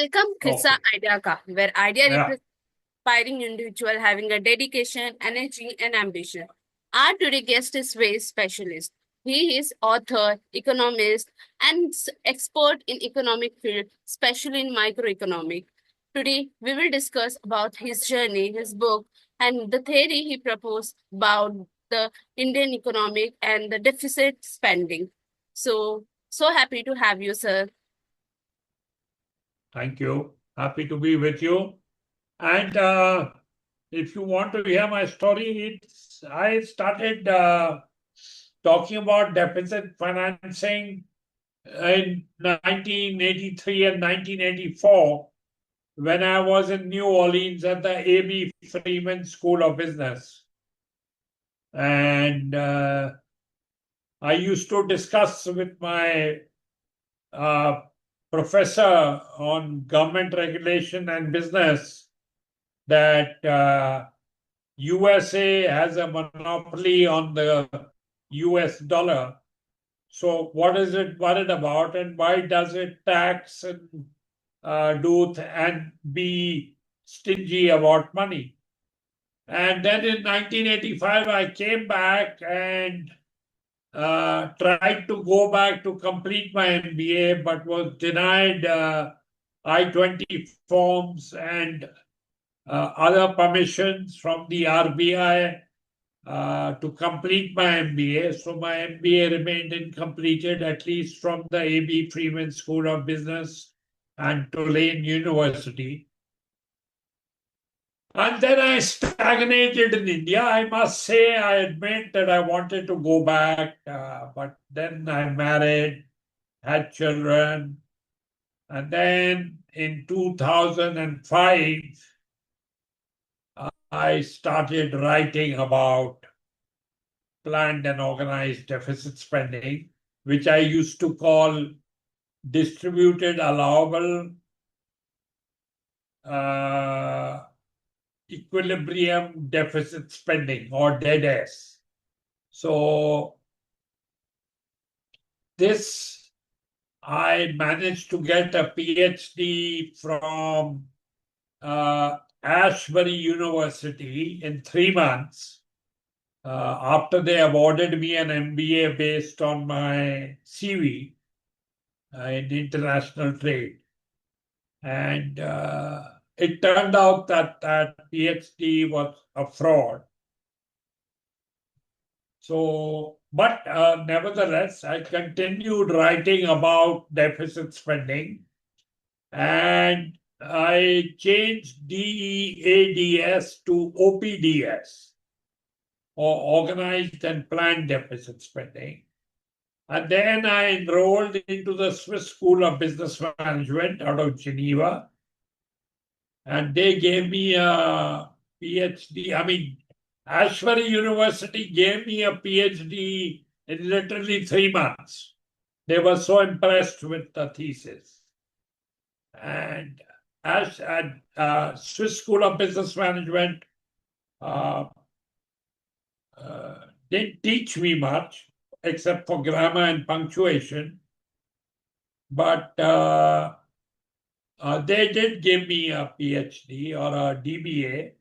Welcome Kissa Okay. Idea Ka, where idea Yeah. represents inspiring individual having a dedication, energy, and ambition. Our today guest is very specialist. He is author, economist, and expert in economic field, especially in microeconomic. Today, we will discuss about his journey, his book, and the theory he proposed about the Indian economic and the deficit spending. So happy to have you, sir. Thank you. Happy to be with you. And if you want to hear my story, I started talking about deficit financing in 1983 and 1984 when I was in New Orleans at the A.B. Freeman School of Business. And I used to discuss with my uh, professor on government regulation and business that USA has a monopoly on the US dollar. So what is it worried about, and why does it tax and and be stingy about money? And then in 1985, I came back and tried to go back to complete my MBA, but was denied I-20 forms and other permissions from the RBI to complete my MBA. So my MBA remained incompleted, at least from the A.B. Freeman School of Business and Tulane University. And then I stagnated in India. I must say, I admit that I wanted to go back, but then I married, had children, and then in 2005, I started writing about planned and organized deficit spending, which I used to call distributed allowable equilibrium deficit spending, or DEDS. So this, I managed to get a PhD from Ashbury University in 3 months after they awarded me an MBA based on my CV in international trade. And it turned out that that PhD was a fraud. So, but nevertheless, I continued writing about deficit spending, and I changed DEADS to OPDS, or Organized and Planned Deficit Spending. And then I enrolled into the Swiss School of Business Management out of Geneva, and they gave me a PhD. I mean, Ashbury University gave me a PhD in literally 3 months. They were so impressed with the thesis. And as at Swiss School of Business Management didn't teach me much except for grammar and punctuation, but they did give me a PhD or a DBA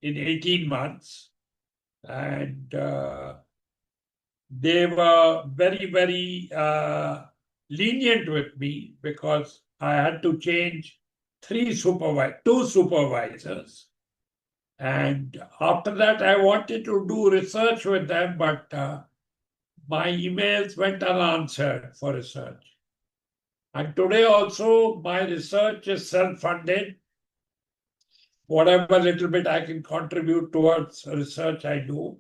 in 18 months. And they were very, very lenient with me because I had to change two supervisors. And after that, I wanted to do research with them, but my emails went unanswered for research. And today also, my research is self-funded. Whatever little bit I can contribute towards research, I do.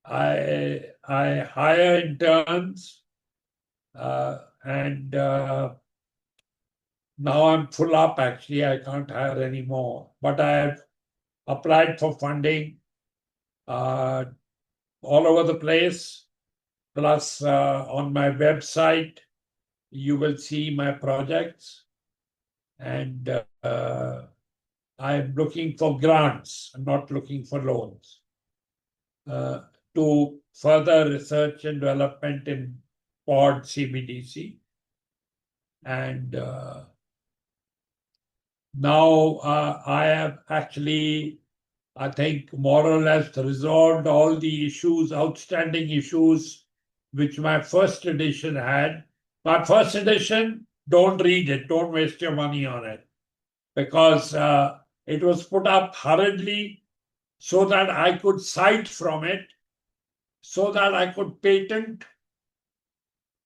I hire interns, and now I'm full up. Actually, I can't hire anymore. But I have applied for funding all over the place. Plus, on my website, you will see my projects. And I'm looking for grants. I'm not looking for loans. To further research and development in pod CBDC. And Now, I have actually, I think, more or less resolved all the issues, outstanding issues, which my first edition had. My first edition, don't read it, don't waste your money on it, because it was put up hurriedly so that I could cite from it, so that I could patent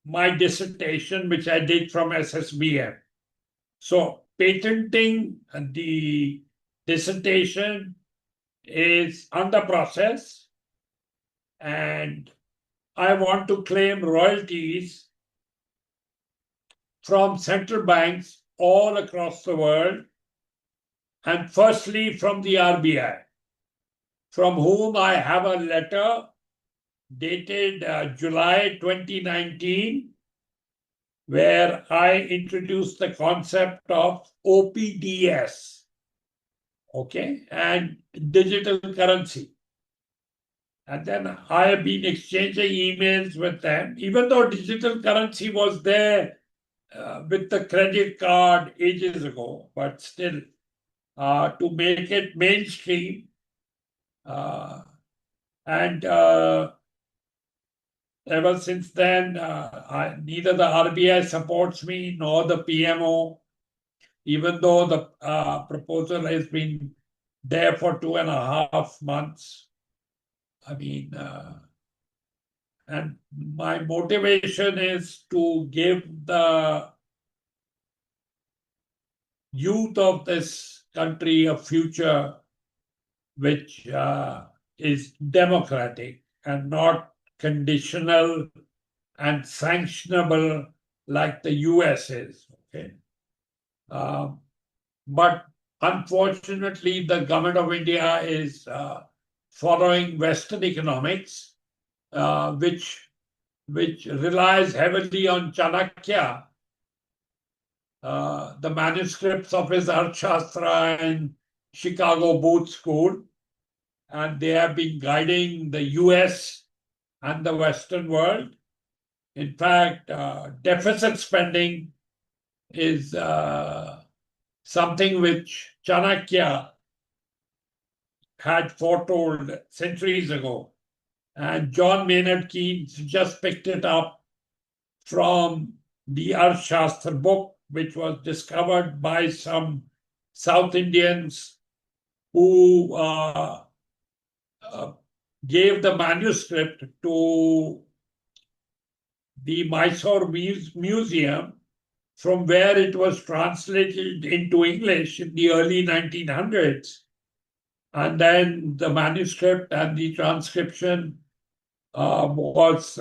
my dissertation, which I did from SSBM. So patenting the dissertation is under process, and I want to claim royalties from central banks all across the world, and firstly from the RBI, from whom I have a letter dated July 2019, where I introduced the concept of OPDS, okay, and digital currency. And then I have been exchanging emails with them, even though digital currency was there with the credit card ages ago, but still, to make it mainstream. And ever since then, neither the RBI supports me nor the PMO, even though the proposal has been there for 2.5 months. I mean, and my motivation is to give the youth of this country a future which is democratic and not conditional and sanctionable like the US is. Okay, but unfortunately, the government of India is following Western economics, which relies heavily on Chanakya, the manuscripts of his Arthashastra in Chicago Booth School, and they have been guiding the US and the Western world. In fact, deficit spending is something which Chanakya had foretold centuries ago. And John Maynard Keynes just picked it up from the Arthashastra book, which was discovered by some South Indians who gave the manuscript to the Mysore Museum, from where it was translated into English in the early 1900s. And then the manuscript and the transcription was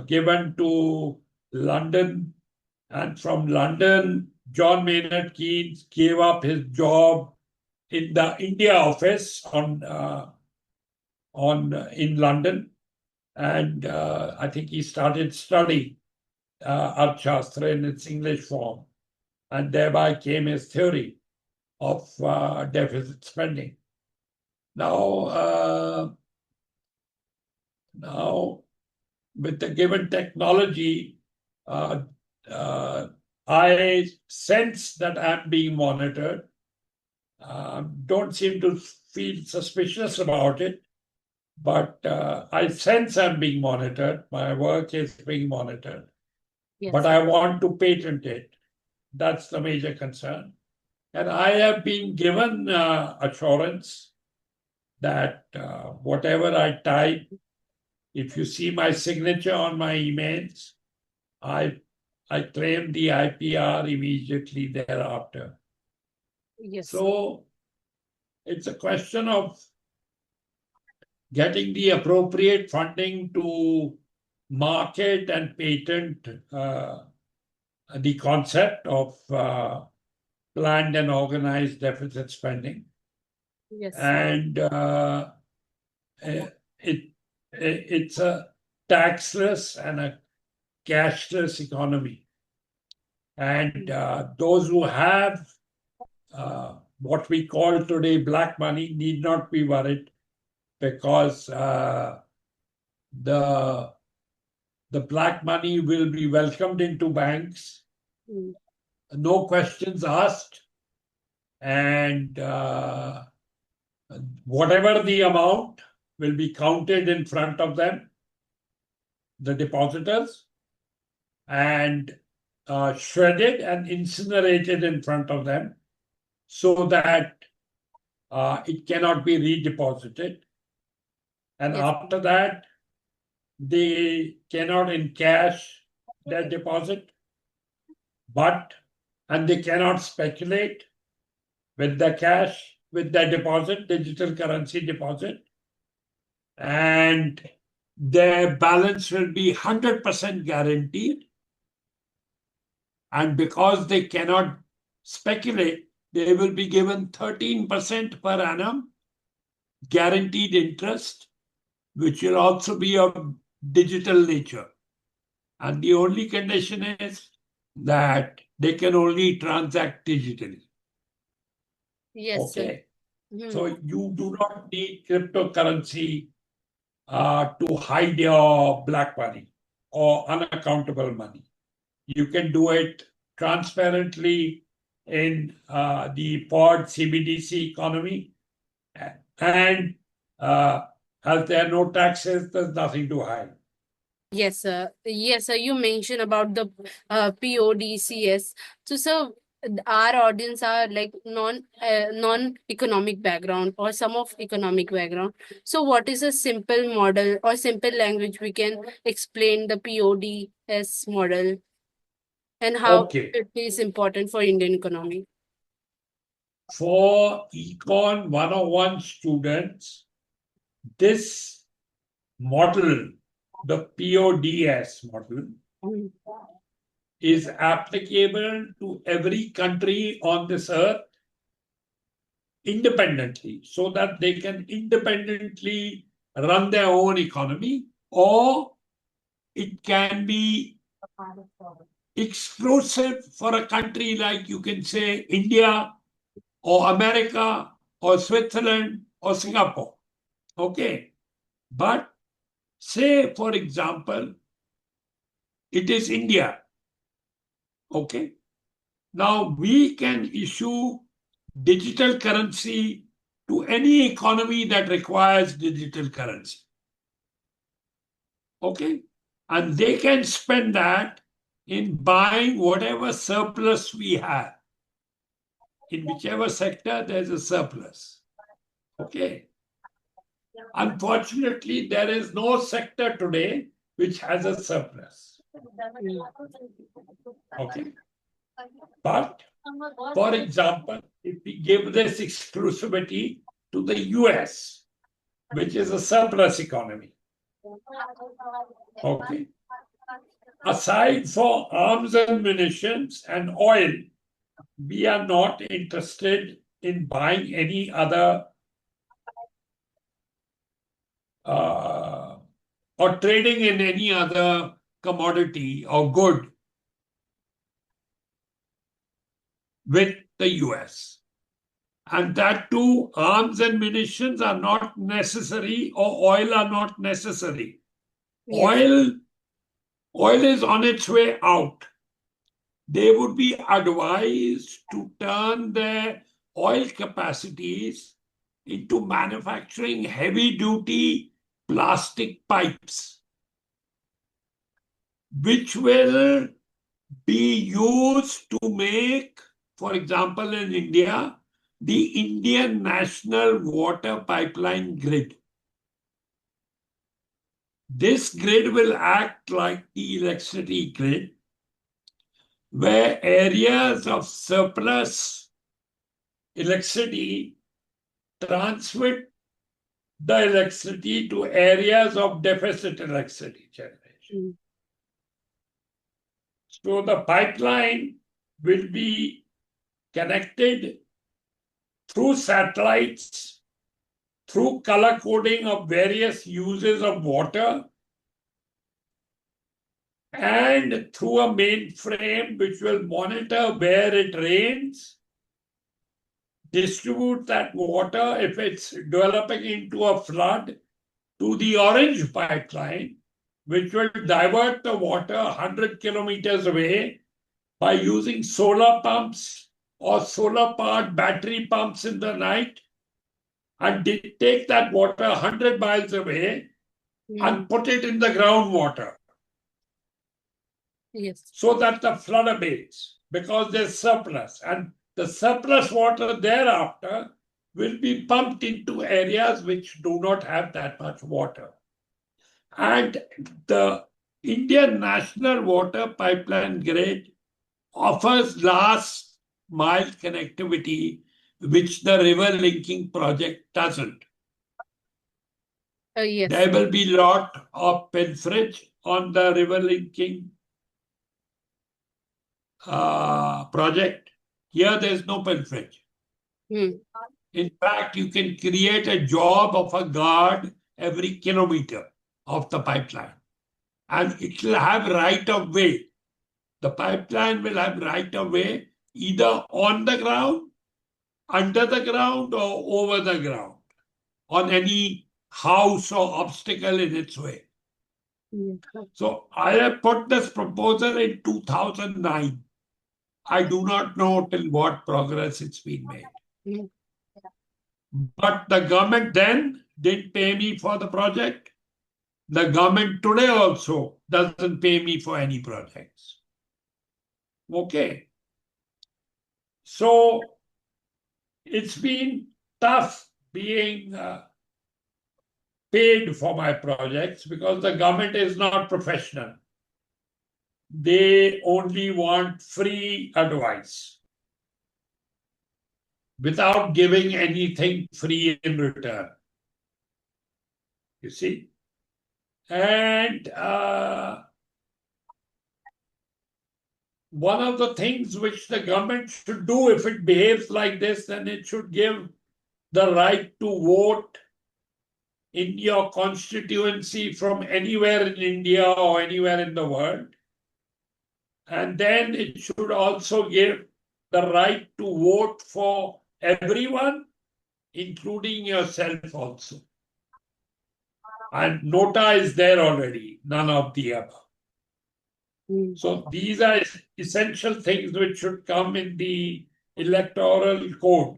given to London. And from London, John Maynard Keynes gave up his job in the India office in London. And I think he started studying Arthashastra in its English form. And thereby came his theory of deficit spending. Now, with the given technology, I sense that I'm being monitored. Don't seem to feel suspicious about it, but I sense I'm being monitored. My work is being monitored. Yes. But I want to patent it. That's the major concern. And I have been given assurance that whatever I type, if you see my signature on my emails, I claim the IPR immediately thereafter. Yes. So it's a question of getting the appropriate funding to market and patent the concept of planned and organized deficit spending. Yes. And it's a taxless and a cashless economy. And those who have what we call today black money need not be worried, because the black money will be welcomed into banks, no questions asked, and whatever the amount will be counted in front of them, the depositors, and shredded and incinerated in front of them so that it cannot be redeposited. And Yes. after that, they cannot encash their deposit, and they cannot speculate with the cash, with their deposit, digital currency deposit, and their balance will be 100% guaranteed. And because they cannot speculate, they will be given 13% per annum guaranteed interest, which will also be of digital nature. And the only condition is that they can only transact digitally. Yes, sir. Okay. So you do not need cryptocurrency to hide your black money or unaccountable money. You can do it transparently in the pod CBDC economy, and as there are no taxes, there's nothing to hide. Yes, sir. Yes, sir. You mentioned about the PODCS. So, sir, our audience are like non-economic background or some of economic background. So, what is a simple model or simple language we can explain the PODS model and how Okay. it is important for Indian economy? For Econ 101 students, this model, the PODS model, is applicable to every country on this earth independently, so that they can independently run their own economy, or it can be exclusive for a country like, you can say, India or America or Switzerland or Singapore. Okay. But say, for example, it is India. Okay. Now we can issue digital currency to any economy that requires digital currency. Okay. And they can spend that in buying whatever surplus we have. In whichever sector there's a surplus. Okay. Unfortunately, there is no sector today which has a surplus. Okay. But, for example, if we give this exclusivity to the US, which is a surplus economy, okay, aside for arms and munitions and oil, we are not interested in buying any other or trading in any other commodity or good with the US. And that too, arms and munitions are not necessary, or oil are not necessary. Yes. Oil is on its way out. They would be advised to turn their oil capacities into manufacturing heavy-duty plastic pipes, which will be used to make, for example, in India, the Indian National Water Pipeline Grid. This grid will act like the electricity grid, where areas of surplus electricity transmit the electricity to areas of deficit electricity generation. So the pipeline will be connected through satellites, through color coding of various uses of water, and through a mainframe which will monitor where it rains, distribute that water if it's developing into a flood to the orange pipeline, which will divert the water 100 kilometers away by using solar pumps or solar-powered battery pumps in the night and take that water 100 miles away and put it in the groundwater. Yes. So that the flood abates because there's surplus. And the surplus water thereafter will be pumped into areas which do not have that much water. And the Indian National Water Pipeline Grid offers last mile connectivity, which the river linking project doesn't. Yes. There will be a lot of pilferage on the river linking project. Here, there's no pilferage. In fact, you can create a job of a guard every kilometer of the pipeline, and it will have right of way. The pipeline will have right of way either on the ground, under the ground, or over the ground, on any house or obstacle in its way. So I have put this proposal in 2009. I do not know till what progress it's been made. But the government then didn't pay me for the project. The government today also doesn't pay me for any projects. Okay. So it's been tough being paid for my projects because the government is not professional. They only want free advice without giving anything free in return. You see? And one of the things which the government should do if it behaves like this, then it should give the right to vote in your constituency from anywhere in India or anywhere in the world. And then it should also give the right to vote for everyone, including yourself also. And nota is there already, none of the above. So these are essential things which should come in the electoral code.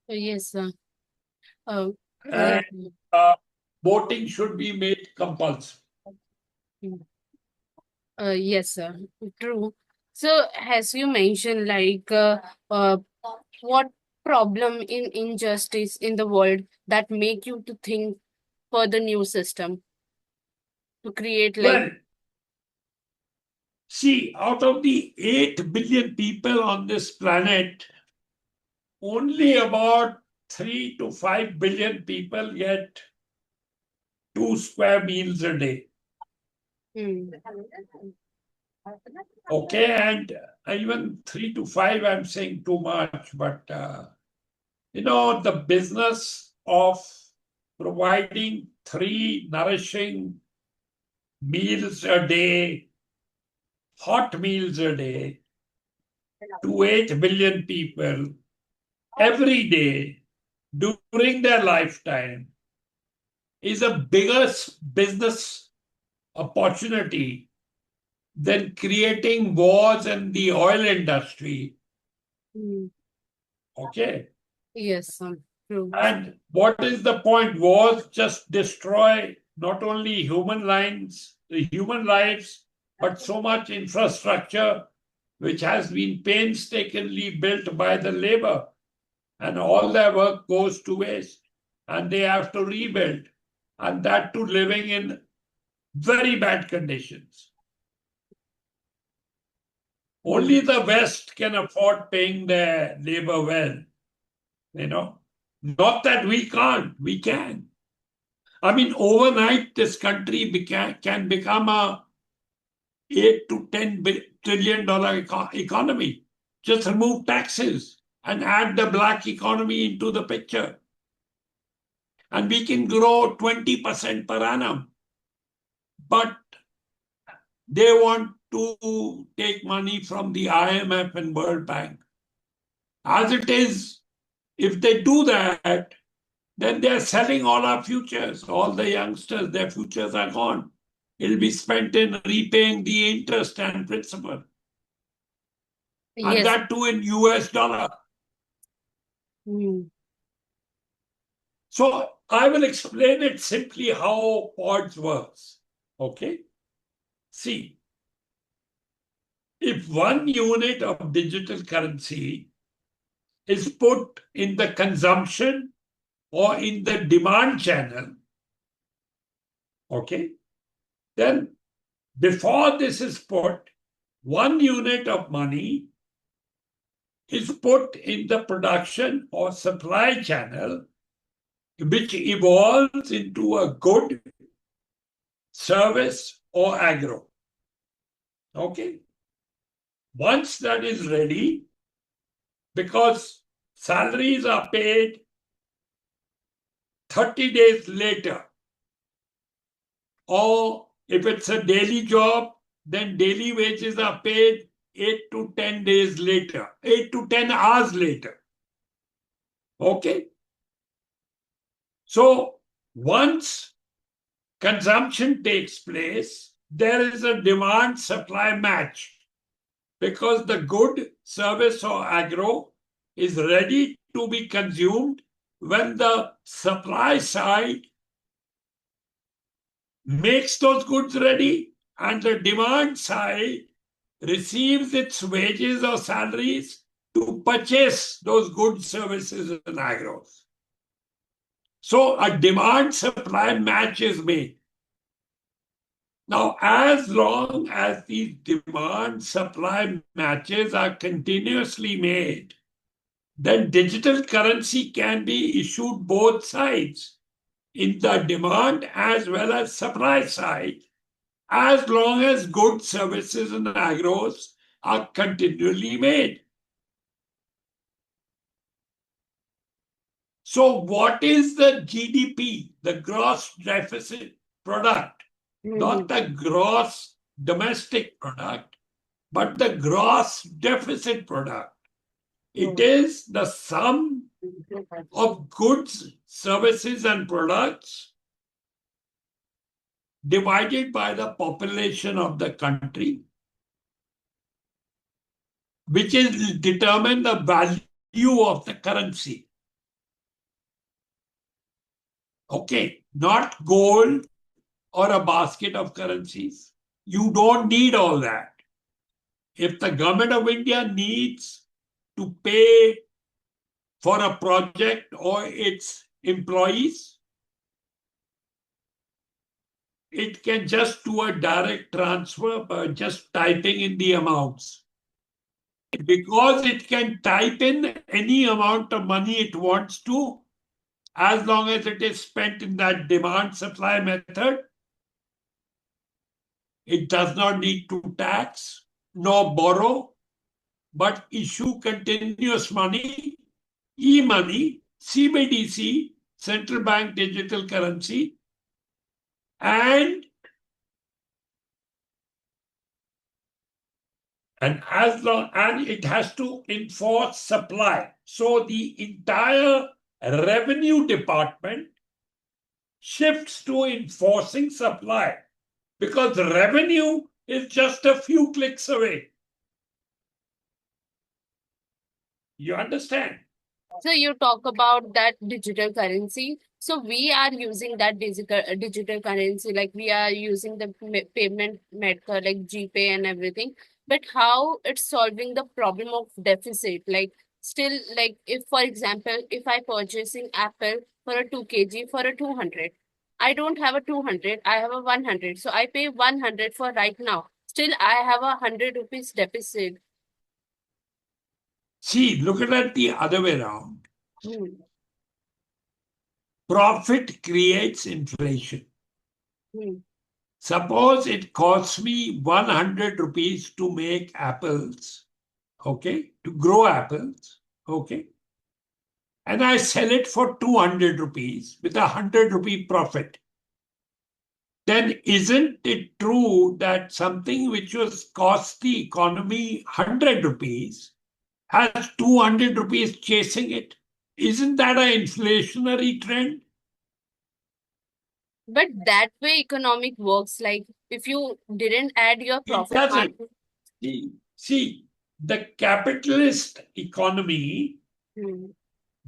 Yes, sir. And voting should be made compulsory. Yes, sir. True. So, as you mentioned, like, what problem in injustice in the world that make you to think for the new system to create like? Well, see, out of the 8 billion people on this planet, only about 3 to 5 billion people get 2 square meals a day. Okay, and even 3 to 5, I'm saying too much, but the business of providing 3 nourishing meals a day, hot meals a day, to 8 billion people every day during their lifetime is a bigger business opportunity than creating wars in the oil industry. Okay. Yes, true. And what is the point? Wars just destroy not only human lives, but so much infrastructure which has been painstakingly built by the labor. And all their work goes to waste. And they have to rebuild. And that too living in very bad conditions. Only the West can afford paying their labor well. Not that we can't, we can. I mean, overnight, this country can become a $8 to $10 trillion economy. Just remove taxes and add the black economy into the picture. And we can grow 20% per annum. But they want to take money from the IMF and World Bank. As it is, if they do that, then they're selling all our futures. All the youngsters, their futures are gone. It'll be spent in repaying the interest and principal. and Yes. that too in US dollar. Mm. So I will explain it simply how pods works. Okay. See, if 1 unit of digital currency is put in the consumption or in the demand channel, okay, then before this is put, 1 unit of money is put in the production or supply channel, which evolves into a good, service, or agro. Okay. Once that is ready, because salaries are paid 30 days later, or if it's a daily job, then daily wages are paid 8 to 10 days later, 8 to 10 hours later. Okay. So once consumption takes place, there is a demand supply match because the good, service, or agro is ready to be consumed when the supply side makes those goods ready and the demand side receives its wages or salaries to purchase those goods, services, and agros. So a demand supply match is made. Now, as long as these demand supply matches are continuously made, then digital currency can be issued both sides, in the demand as well as supply side, as long as goods, services, and agros are continually made. So, what is the GDP, the gross deficit product? Not the gross domestic product, but the gross deficit product. It is the sum of goods, services, and products divided by the population of the country, which is determine the value of the currency. Okay, not gold or a basket of currencies. You don't need all that. If the government of India needs to pay for a project or its employees, it can just do a direct transfer by just typing in the amounts. Because it can type in any amount of money it wants to, as long as it is spent in that demand supply method, it does not need to tax nor borrow, but issue continuous money, e-money, CBDC, central bank digital currency, and it has to enforce supply. So the entire revenue department shifts to enforcing supply because revenue is just a few clicks away. You understand? So you talk about that digital currency. So we are using that digital currency, like we are using the payment method like GPay and everything. But how it's solving the problem of deficit? Like still, like if for example, if I purchasing apple for a 2 kg for a 200, I don't have a 200, I have a 100. So I pay 100 for right now. Still, I have a 100 rupees deficit. See, look at it the other way around. Hmm. Profit creates inflation. Hmm. Suppose it costs me 100 rupees to make apples, okay, to grow apples, okay, and I sell it for 200 rupees with a 100 rupee profit. Then isn't it true that something which was cost the economy 100 rupees has 200 rupees chasing it? Isn't that an inflationary trend? But that way economic works. Like if you didn't add your It profit doesn't. margin. See, The capitalist economy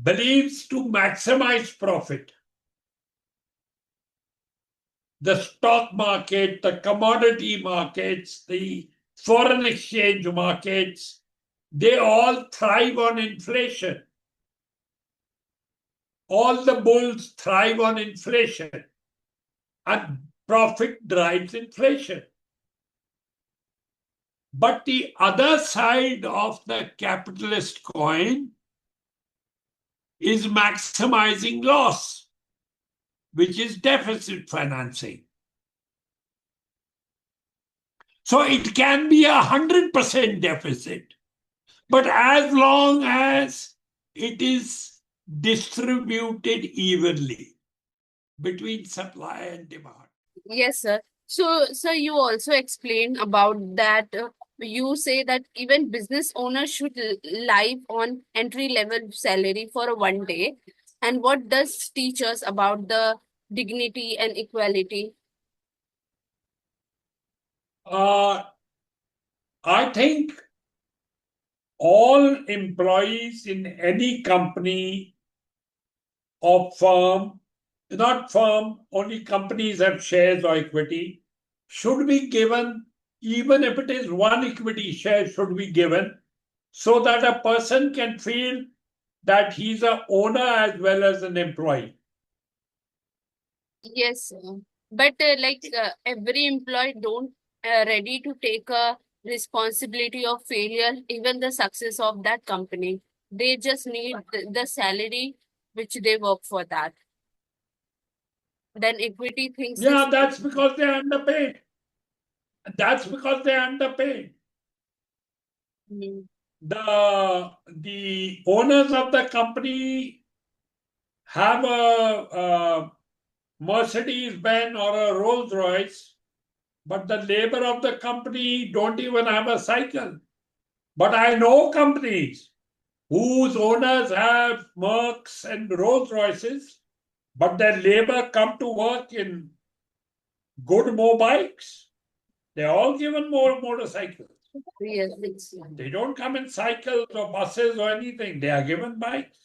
believes to maximize profit. The stock market, the commodity markets, the foreign exchange markets, they all thrive on inflation. All the bulls thrive on inflation, and profit drives inflation. But the other side of the capitalist coin is maximizing loss, which is deficit financing. So it can be 100% deficit, but as long as it is distributed evenly between supply and demand. Yes, sir. So you also explained about that. You say that even business owners should live on entry level salary for a one day. And what does teach us about the dignity and equality? I think all employees in any company or firm, not firm, only companies have shares or equity, should be given, even if it is one equity share, should be given so that a person can feel that he's an owner as well as an employee. Yes, sir. But every employee don't ready to take a responsibility of failure, even the success of that company. They just need the salary which they work for that. Then equity thinks Yeah, this. that's because they're underpaid. That's because they're underpaid. Mm. The owners of the company have a Mercedes Benz or a Rolls Royce, but the labor of the company don't even have a cycle. But I know companies whose owners have Mercs and Rolls Royces, but their labor come to work in good motorbikes. They're all given more motorcycles. Yes, it's They don't come in cycles or buses or anything. They are given bikes.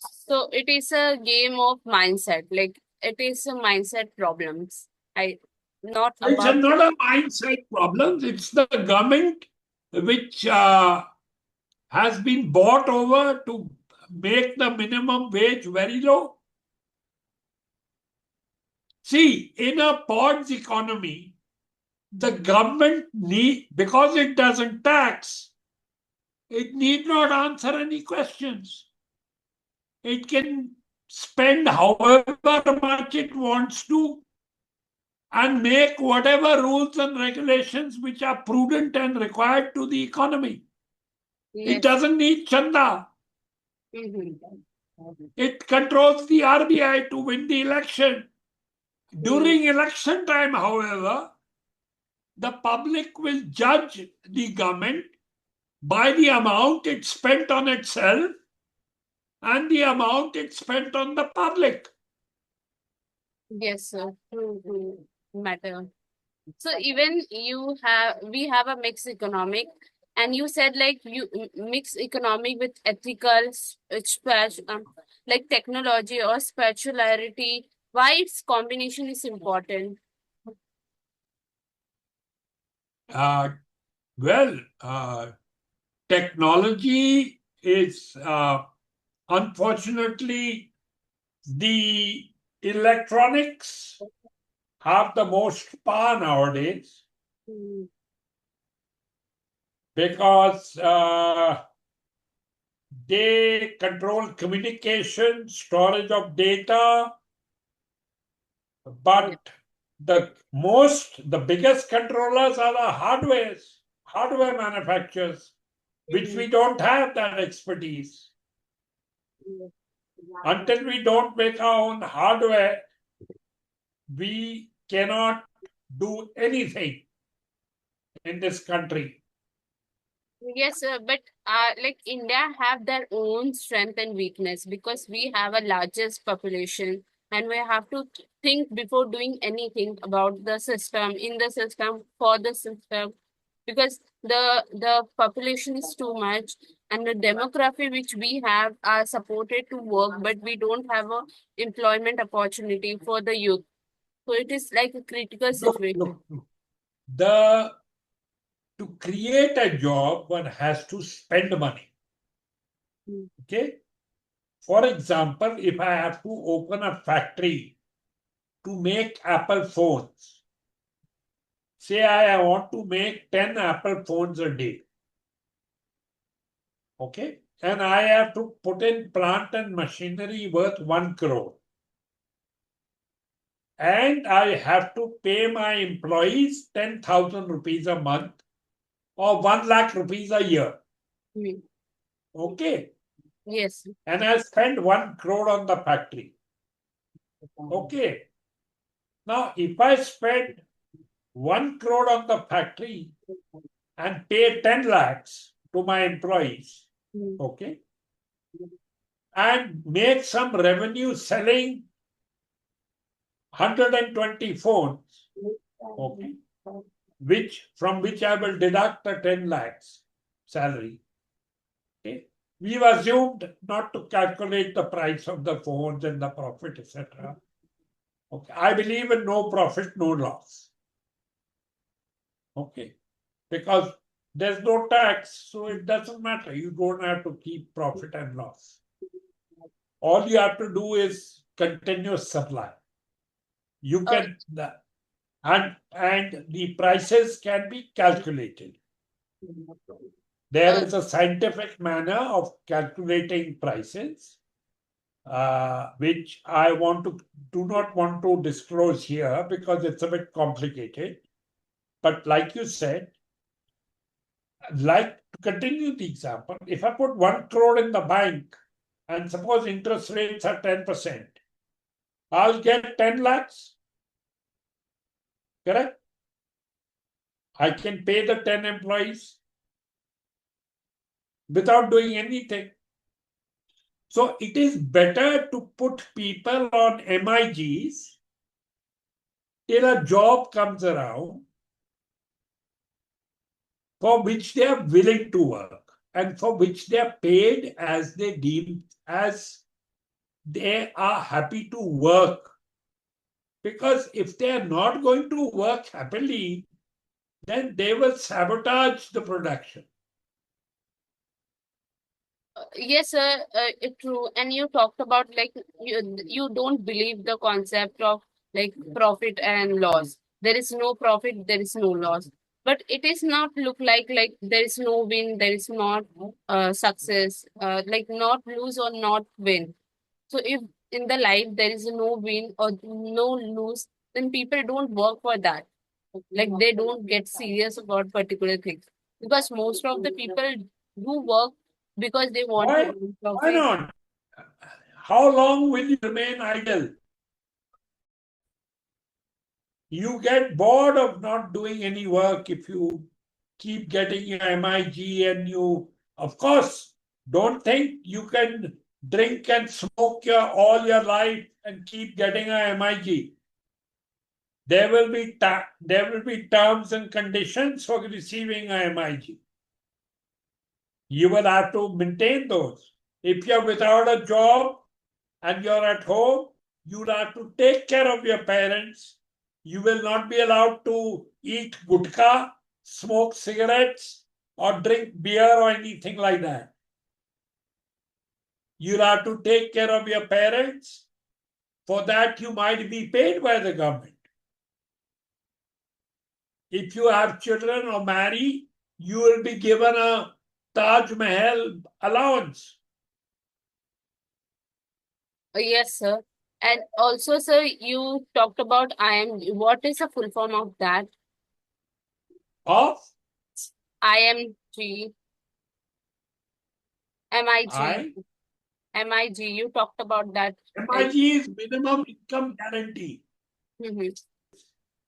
so it is a game of mindset. Like it is a mindset problems. I not It's about. not a mindset problem. It's the government which has been bought over to make the minimum wage very low. See, in a pods economy, the government because it doesn't tax, it need not answer any questions. It can spend however much it wants to and make whatever rules and regulations which are prudent and required to the economy. It Yes. doesn't need chanda. Mhm. It controls the RBI to win the election. During Mm. election time, however, the public will judge the government by the amount it spent on itself and the amount it spent on the public. Yes, sir. True matter. So even we have a mixed economic, and you said like mix economic with ethical, like technology or spirituality. Why its combination is important? Uh, well, technology is unfortunately the electronics have the most power nowadays Mm. because they control communication, storage of data, but the biggest controllers are the hardware manufacturers, which we don't have that expertise. Until we don't make our own hardware, we cannot do anything in this country. Yes, sir, but like India have their own strength and weakness because we have a largest population and we have to think before doing anything about the system, in the system, for the system, because the population is too much, and the demography which we have are supported to work, but we don't have a employment opportunity for the youth. So it is like a critical situation. Look. The To create a job, one has to spend money. Okay. For example, if I have to open a factory to make Apple phones, say I want to make 10 Apple phones a day. Okay. And I have to put in plant and machinery worth 1 crore. And I have to pay my employees 10,000 rupees a month or 1 lakh rupees a year. Mm. Okay. Yes. And I spend 1 crore on the factory. Okay. Now, if I spend 1 crore on the factory and pay 10 lakhs to my employees, okay, and make some revenue selling 120 phones, okay, from which I will deduct the 10 lakhs salary. Okay. We've assumed not to calculate the price of the phones and the profit, etc. Okay. I believe in no profit, no loss. Okay. Because there's no tax, so it doesn't matter. You don't have to keep profit and loss. All you have to do is continuous supply. You can and the prices can be calculated. There is a scientific manner of calculating prices, which I do not want to disclose here because it's a bit complicated. But like you said, like to continue the example, if I put 1 crore in the bank and suppose interest rates are 10%, I'll get 10 lakhs. Correct? I can pay the 10 employees without doing anything. So it is better to put people on MIGs till a job comes around for which they are willing to work and for which they are paid as they deem as they are happy to work. Because if they are not going to work happily, then they will sabotage the production. Yes, sir, true. And you talked about like you don't believe the concept of like profit and loss. There is no profit, there is no loss. But it is not look like there is no win, there is not success, like not lose or not win. So if in the life there is no win or no lose, then people don't work for that. Like they don't get serious about particular things because most of the people do work because they want to Why? earn Why profit. not? How long will you remain idle? You get bored of not doing any work if you keep getting your MIG and you, of course, don't think you can drink and smoke all your life and keep getting a MIG. There will be terms and conditions for receiving a MIG. You will have to maintain those. If you're without a job and you're at home, you'll have to take care of your parents. You will not be allowed to eat gutka, smoke cigarettes, or drink beer or anything like that. You'll have to take care of your parents. For that, you might be paid by the government. If you have children or marry, you will be given a Taj Mahal allowance. Yes, sir. And also, sir, you talked about IMG. What is the full form of that? Of IMG, I MIG, MIG. You talked about that. Like, MIG is minimum income guarantee. mhm.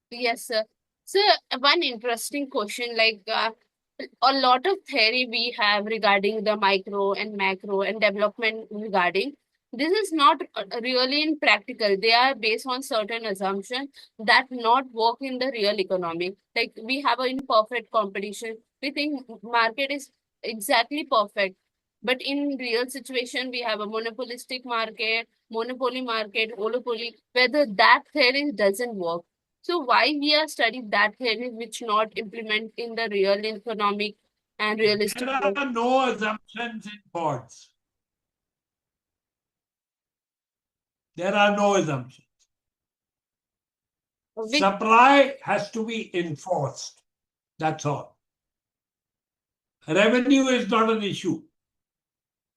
Yes, sir. So one interesting question, like a lot of theory we have regarding the micro and macro and development regarding. This is not really in practical. They are based on certain assumptions that not work in the real economy. Like we have an imperfect competition. We think market is exactly perfect. But in real situation, we have a monopolistic market, monopoly market, oligopoly, whether that theory doesn't work. So why we are studying that theory which not implement in the real economic and There realistic world? are no assumptions in bonds. There are no assumptions. Which Supply has to be enforced. That's all. Revenue is not an issue.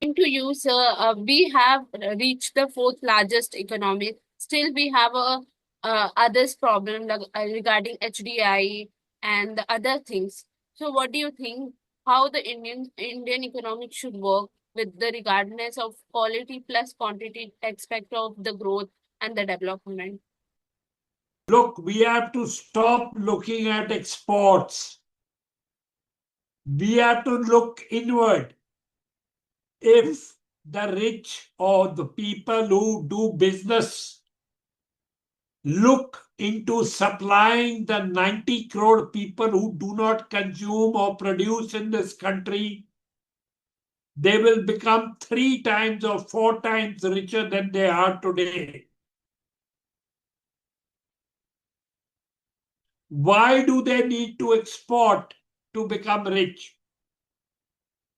to you, sir, we have reached the fourth largest economy. Still, we have a others problem like, regarding HDI and the other things. So, what do you think? How the Indian economic should work with the regardless of quality plus quantity aspect of the growth and the development? Look, we have to stop looking at exports. We have to look inward. If the rich or the people who do business look into supplying the 90 crore people who do not consume or produce in this country, they will become 3 times or 4 times richer than they are today. Why do they need to export to become rich?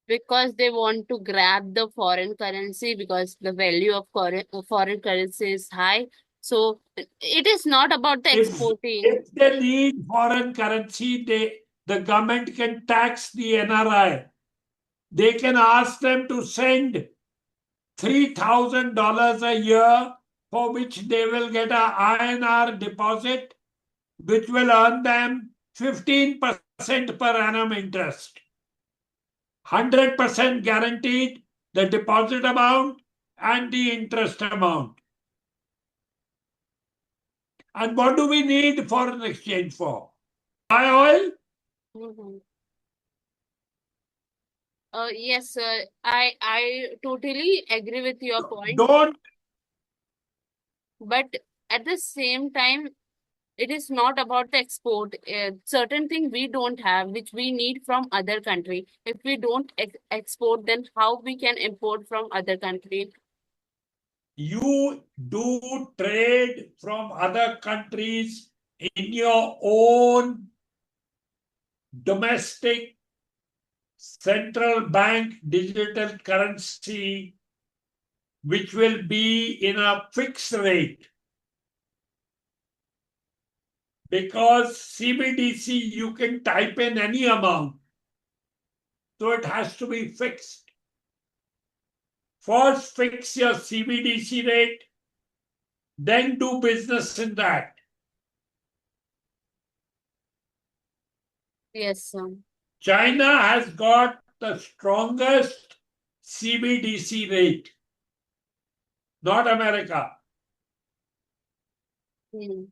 Because they want to grab the foreign currency because the value of foreign currency is high. So it is not about the If, exporting. if they need foreign currency, the government can tax the NRI. They can ask them to send $3,000 a year, for which they will get a INR deposit, which will earn them 15% per annum interest. 100% guaranteed, the deposit amount and the interest amount. And what do we need foreign exchange for? Buy oil? Mhm. Yes, sir. I totally agree with your point, Don't. but at the same time, it is not about the export. Certain thing we don't have, which we need from other country. If we don't export, then how we can import from other country? You do trade from other countries in your own domestic central bank digital currency, which will be in a fixed rate. Because CBDC, you can type in any amount. So it has to be fixed. First, fix your CBDC rate, then do business in that. Yes, sir. China has got the strongest CBDC rate, not America. Hmm.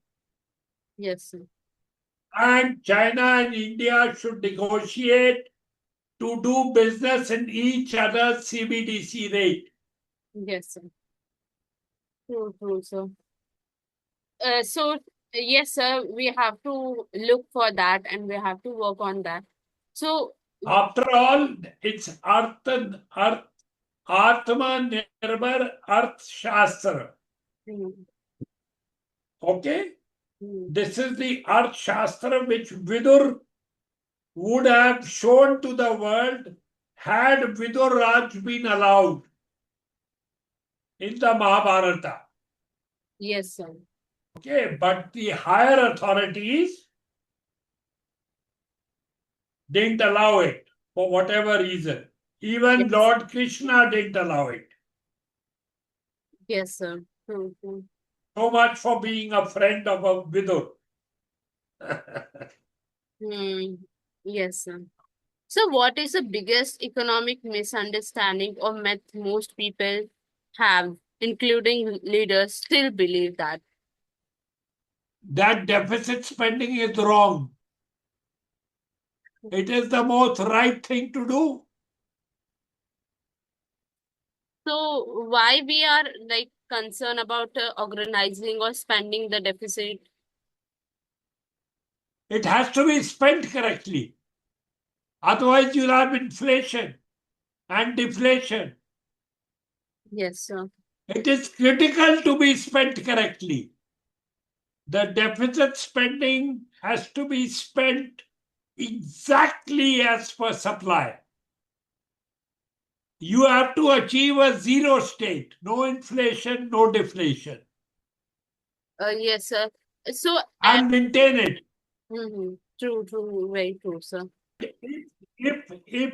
Yes, sir. And China and India should negotiate to do business in each other's CBDC rate. Yes, sir. True, true, sir. So yes, sir, we have to look for that and we have to work on that. So After all, it's Atma Nirbhar Arth Shastra. mm, Okay? mm, This is the Arth Shastra which Vidur would have shown to the world had Vidur Raj been allowed in the Mahabharata. yes, sir. Okay, but the higher authorities didn't allow it for whatever reason. Even Yes, Lord Krishna didn't allow it. yes, sir. True, true. So much for being a friend of a Vidur. Hmm. Yes, sir. So what is the biggest economic misunderstanding or myth most people have, including leaders, still believe that? That deficit spending is wrong. It is the most right thing to do. So why we are like concerned about organizing or spending the deficit? It has to be spent correctly. Otherwise, you'll have inflation and deflation. Yes, sir. It is critical to be spent correctly. The deficit spending has to be spent exactly as per supply. You have to achieve a zero state, no inflation, no deflation, Yes, sir. So, and maintain it. true, true, very true, sir. If, if,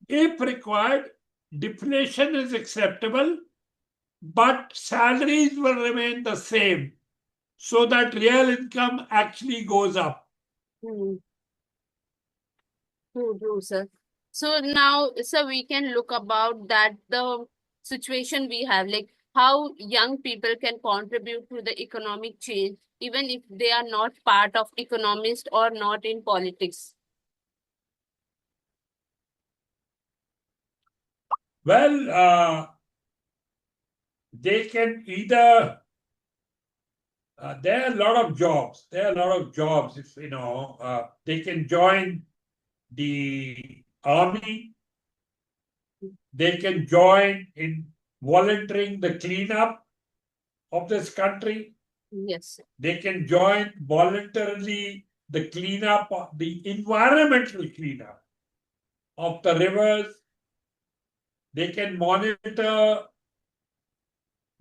if required, deflation is acceptable, but salaries will remain the same so that real income actually goes up. Hmm. True, true, sir. So now, sir, we can look about that the situation we have, like how young people can contribute to the economic change, even if they are not part of economist or not in politics. Well, they can either, there are a lot of jobs. There are a lot of jobs. If they can join the army, they can join in volunteering the cleanup of this country. Yes. They can join voluntarily the cleanup, the environmental cleanup of the rivers. They can monitor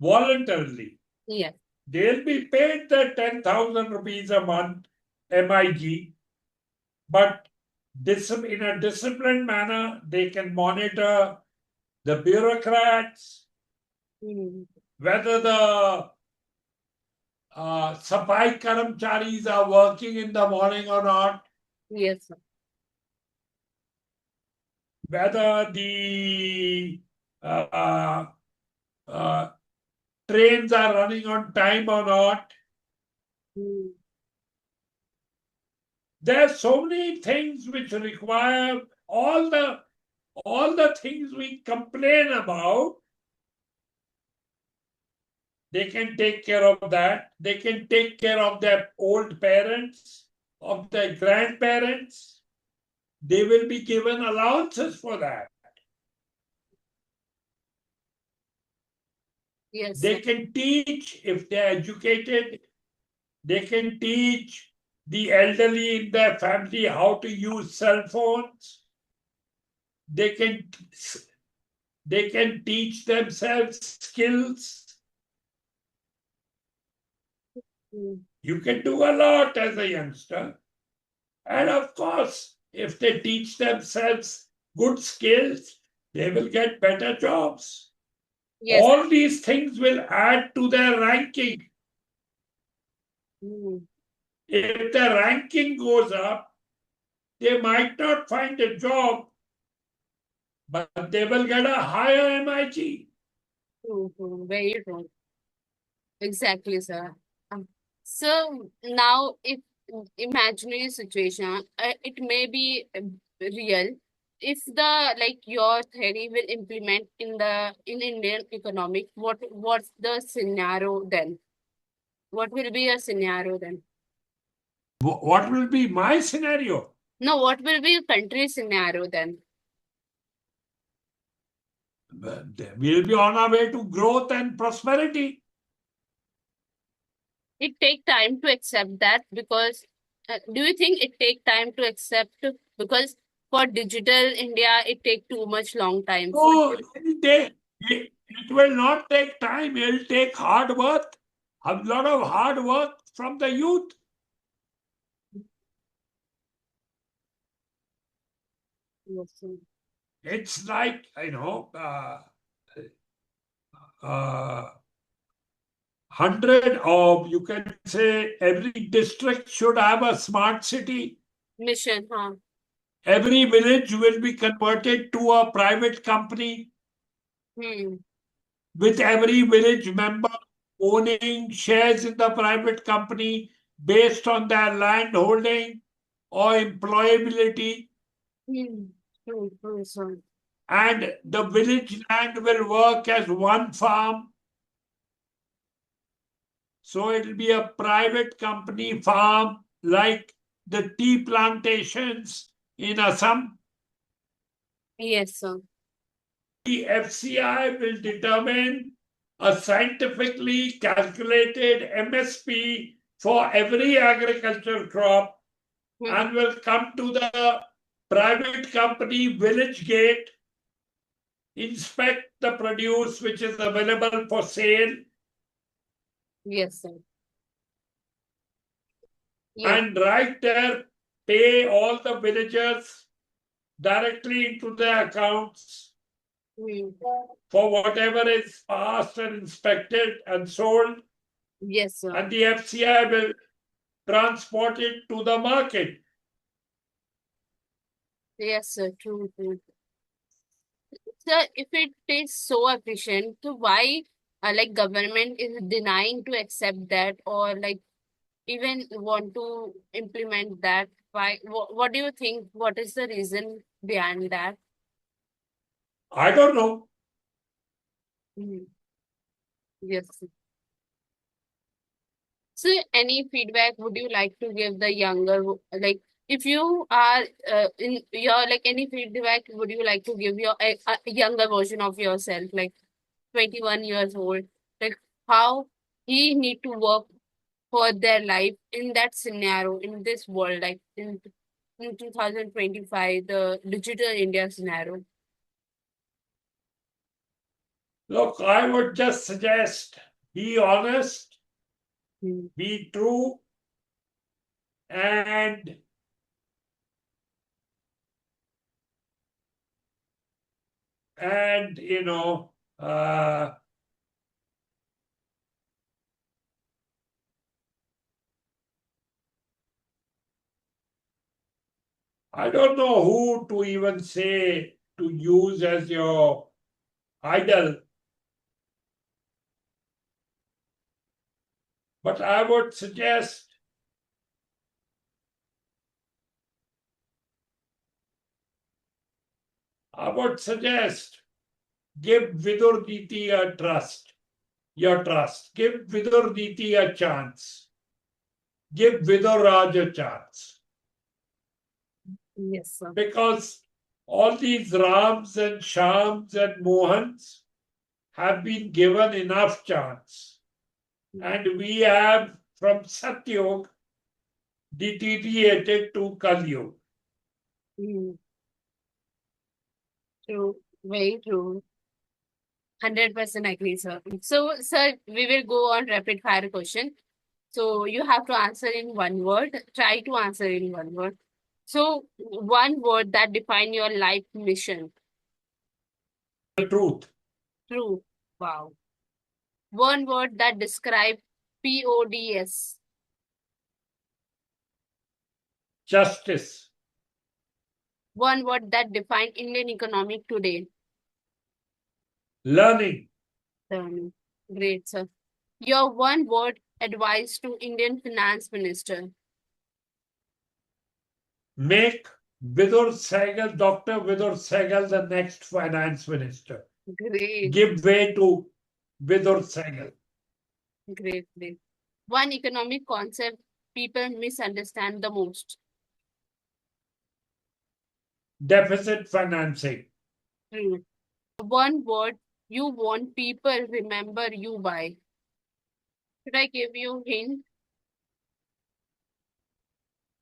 voluntarily. Yes. They'll be paid the 10,000 rupees a month MIG, but in a disciplined manner, they can monitor the bureaucrats, whether the Safai Karamcharis are working in the morning or not, Yes, sir. whether the trains are running on time or not. There are so many things which require all the things we complain about. They can take care of that. They can take care of their old parents, of their grandparents. They will be given allowances for that. Yes, They sir. can teach, if they're educated, they can teach the elderly in their family how to use cell phones. They can teach themselves skills. You can do a lot as a youngster. And of course, if they teach themselves good skills, they will get better jobs. Yes. All these things will add to their ranking. If the ranking goes up, they might not find a job, but they will get a higher MIG. True, true, very true. Exactly, sir. So now, if imaginary situation, it may be real. If the like your theory will implement in Indian economic, what's the scenario then? What will be a scenario then? What will be my scenario? No, what will be a country scenario then? We'll be on our way to growth and prosperity. It take time to accept that because do you think it take time to accept because for digital India it take too much long time. So it will not take time. It will take hard work, a lot of hard work from the youth. Yes, sir. It's like, 100, or you can say every district should have a smart city. Mission, huh? Every village will be converted to a private company with every village member owning shares in the private company based on their land holding or employability. True, true, sir. and the village land will work as one farm. So it'll be a private company farm like the tea plantations in Assam. Yes, sir. The FCI will determine a scientifically calculated MSP for every agricultural crop and will come to the private company village gate, inspect the produce which is available for sale, Yes, sir. Yes. and right there pay all the villagers directly into their accounts for whatever is passed and inspected and sold, Yes, sir. and the FCI will transport it to the market. Yes, sir. True, true. Sir, if it is so efficient, so why like government is denying to accept that or like even want to implement that? Why? What do you think? What is the reason behind that? I don't know. Mhm. Yes. So, any feedback would you like to give the younger, like, if you are in your, like, any feedback would you like to give your a younger version of yourself, like 21 years old, like, how he need to work for their life in that scenario, in this world, like, in 2025, the digital India scenario? Look, I would just suggest be honest, Hmm. be true, and and you know I don't know who to even say to use as your idol, but I would suggest give Vidur Niti a trust, your trust. Give Vidur Niti a chance. Give Vidur Raj a chance. Yes, sir. Because all these Rams and Shams and Mohans have been given enough chance. And we have from Satyog deteriorated to Kalyug. Mm. True, very true. 100% agree, sir. So, sir, we will go on rapid fire question. So you have to answer in one word. Try to answer in one word. So one word that define your life mission. The truth, True. Wow. One word that describe PODS. justice, One word that define Indian economic today. learning, Great, sir. Your one word advice to Indian finance minister. make Vidur Sahgal, Dr. Vidur Sahgal, the next finance minister. Great, Give way to Vidur Sahgal. great. One economic concept people misunderstand the most. Deficit financing. True. One word you want people remember you by. Should I give you hint?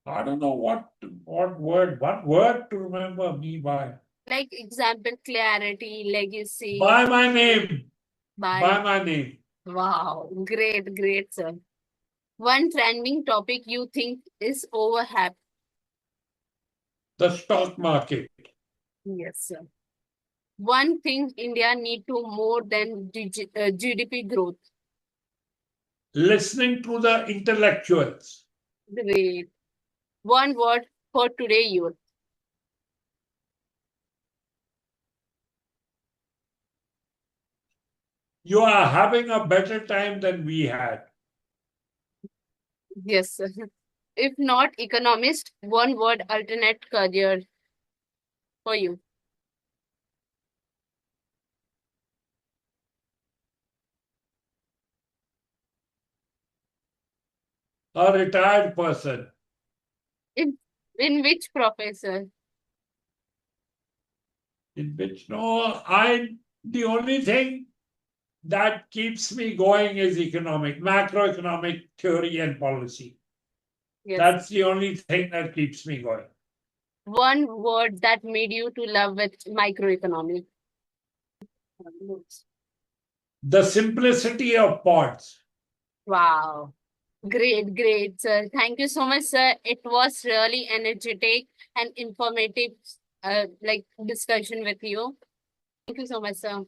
I don't know what word to remember me by. Like example, clarity, legacy, By my name. by. By my name. Wow, great, sir. One trending topic you think is overhyped. The stock market. Yes, sir. One thing India need to more than GDP growth. Listening to the intellectuals. Great. One word for today youth. You are having a better time than we had. Yes, sir. If not economist, one word alternate career for you. A retired person. In which professor? In which, no, the only thing that keeps me going is macroeconomic theory and policy. Yes. That's the only thing that keeps me going. One word that made you to love with microeconomics. The simplicity of pods. Wow. Great, sir. Thank you so much, sir. It was really energetic and informative, like discussion with you. Thank you so much, sir.